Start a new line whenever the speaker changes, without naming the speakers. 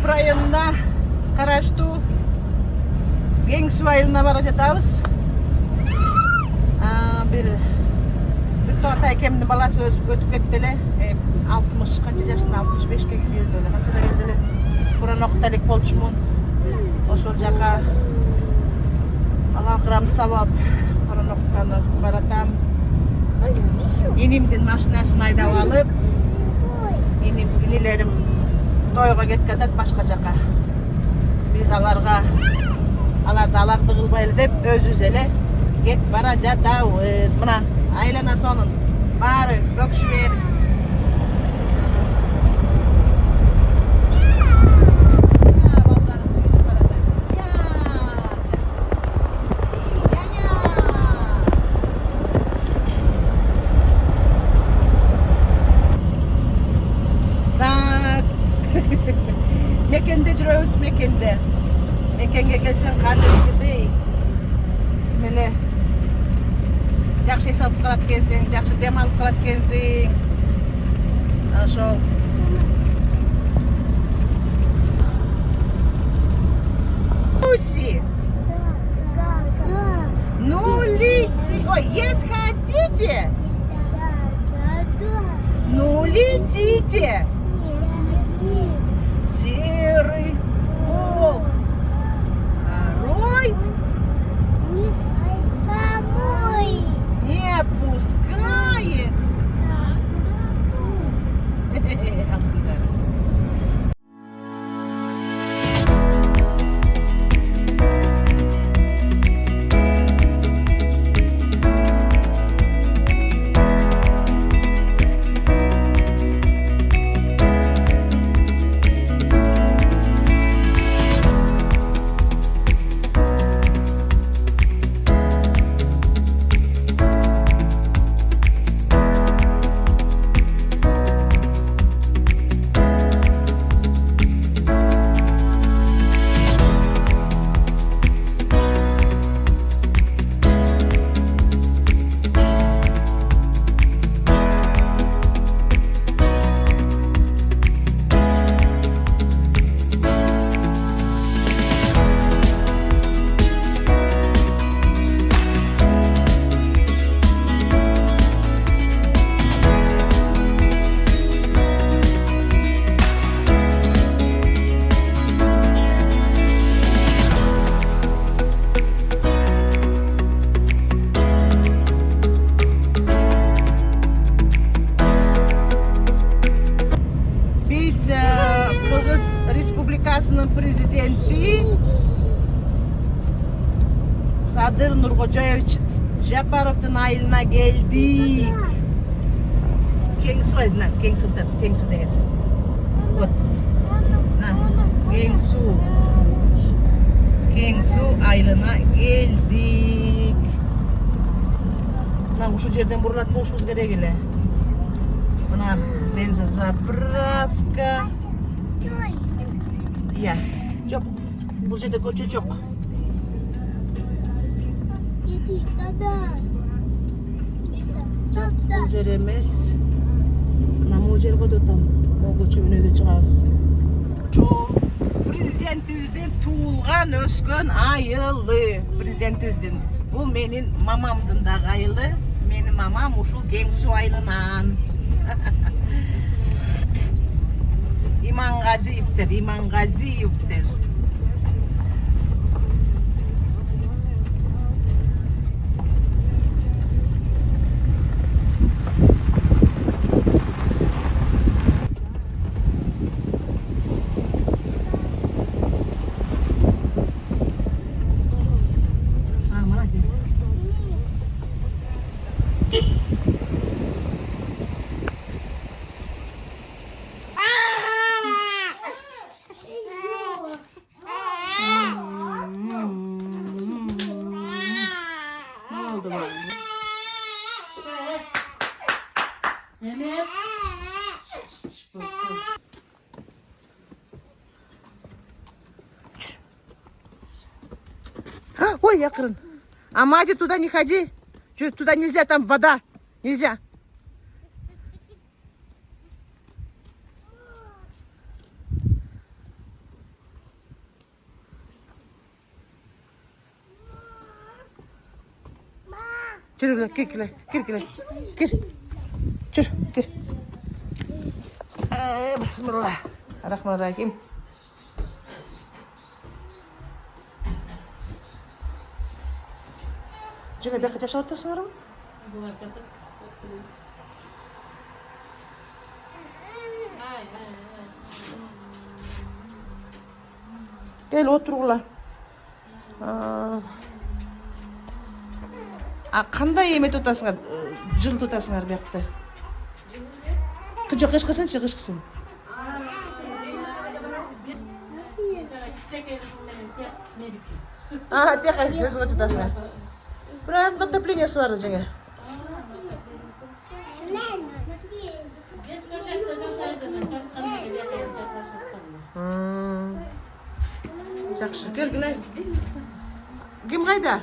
районуна караштуу Кең Суу айылына бара жатабыз. Бир тоғат айкемдин баласы өтүп кетти эле. 60 канча жашында, 65 келди эле, канчада келди эле. Куран окута элек болчумун. Ошол жака Аллахым сабап Куран окутканы баратам. Инимдин машинасын айдап алып, инилерим тойго кеткендек башка жака. Биз аларды аларды кылбайлы деп өзүбүз эле кет бара жатабыз. Мына айлана сонун баары көкшүбөр. Мекенде жүрөбүз, мекенге келсең кадыргидей меле жакшы эс алып калат экенсиң, жакшы дем алып калат экенсиң. Ошол Уси. Ну лети. Ой, если хотите. Ну летите. Серый волк порой не пускает. Президенти Садыр Нуркожоевич Жапаровдун айылына келдик. Кең Суу айылына, Кең Суу деген. Вот. Кең Суу айылына келдик. Мына ушул жерден бурулат болушубуз керек эле. Мына бензозаправка. Iya, jok. Bul жерде көчө жок. Бул жер эмес. Мына могу жерге өтөм. Могу көчө менен өтүп чыгабыз. Президентибиздин туулган өскөн айылы. Президентибиздин. Бул менин мамамдын дагы айылы. Менин мамам ушул Кең Суу айылынан. Имангазиевтер. Ой, Якрын. А Мади, туда не ходи. Туда нельзя, там вода. Нельзя. Жүргіле, кір. Жүр, кір. Бисмилла. Рахман-рахим. Жеңе бияққа жашап отырсыңар ма?
Бұлар жатыр.
Gel oturgula. Qanday emet tutasыңар? Жыл tutasыңар бияқта. Жоқ, ешқасыншы, ешқасын. Тек өзіңе тұтасыңар. Бірақ отоплениесі барды жаңа. Жақсы, келгіле. Кім қайда?